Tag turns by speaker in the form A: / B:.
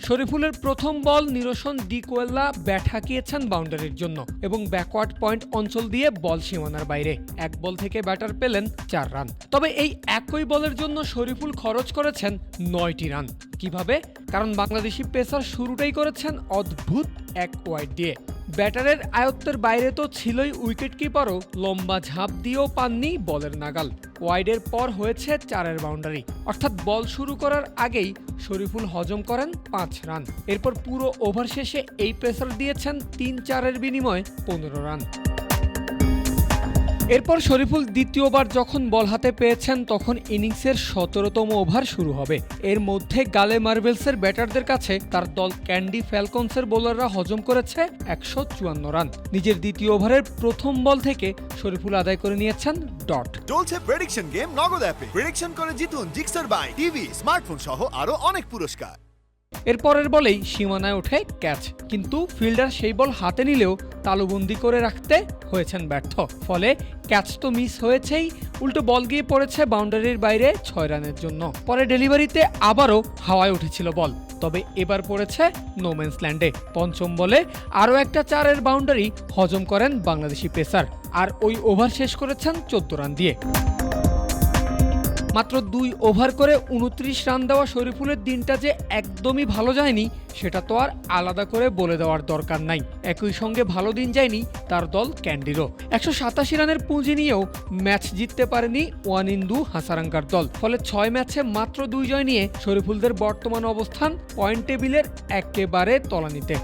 A: শরীফুলের প্রথম বল নিরসন D কোয়েল্লা bat হাঁকিয়েছেন বাউন্ডারির জন্য এবং ব্যাকওয়ার্ড পয়েন্ট অঞ্চল দিয়ে বল সীমানার বাইরে। এক বল থেকে ব্যাটার পেলেন 4 রান। তবে এই একই বলের জন্য শরীফুল খরচ করেছেন 9টি রান। কিভাবে? কারণ বাংলাদেশি পেসার শুরুটাই করেছেন অদ্ভুত এক ওয়াইড দিয়ে। ব্যাটারের আয়ত্তের বাইরে তো ছিলই, উইকেট কিপারও লম্বা ঝাঁপ দিয়েও পাননি বলের নাগাল। ওয়াইডের পর হয়েছে 4-এর বাউন্ডারি, অর্থাৎ বল শুরু করার আগেই শরীফুল হজম করেন 5 রান। এরপর পুরো ওভার শেষে এই পেসার দিয়েছেন 3-4-এর বিনিময়ে 15 রান। এরপর শরীফুল দ্বিতীয়বার যখন বল হাতে পেয়েছেন তখন ইনিংসের 17তম ওভার শুরু হবে। এর মধ্যে গালে মার্বেলসের ব্যাটারদের কাছে তার দল ক্যান্ডি ফ্যালকনসের বোলাররা হজম করেছে 154 রান। নিজের দ্বিতীয় ওভারের প্রথম বল থেকে শরীফুল আদায় করে নিয়েছেন ডট।
B: চলছে প্রেডিকশন গেম নগদ অ্যাপে। প্রেডিকশন করে জিতুন জিক্সার বাই টিভি, স্মার্টফোন সহ আরো অনেক পুরস্কার।
A: এরপরের বলেই সীমানায় ওঠে ক্যাচ, কিন্তু ফিল্ডার সেই বল হাতে নিলেও তালুবন্দি করে রাখতে হয়েছেন ব্যর্থ। ফলে ক্যাচ তো মিস হয়েছেই, উল্টো বল গিয়ে পড়েছে বাউন্ডারির বাইরে 6 রানের জন্য। পরে ডেলিভারিতে আবারও হাওয়ায় উঠেছিল বল, তবে এবার পড়েছে নোম্যান্স ল্যান্ডে। পঞ্চম বলে আরও একটা 4-এর বাউন্ডারি হজম করেন বাংলাদেশি পেসার, আর ওই ওভার শেষ করেছেন 14 রান দিয়ে। মাত্র 2 ওভার করে 29 রান দেওয়া শরীফুলের দিনটা যে একদমই ভালো যায়নি সেটা তো আর আলাদা করে বলে দেওয়ার দরকার নাই। একই সঙ্গে ভালো দিন যায়নি তার দল ক্যান্ডিরও। 187 রানের পুঁজি নিয়েও ম্যাচ জিততে পারেনি ওয়ানিন্দু হাসারাঙ্গার দল। ফলে 6 ম্যাচে মাত্র 2 জয় নিয়ে শরীফুলদের বর্তমান অবস্থান পয়েন্ট টেবিলের একেবারে তলানিতে।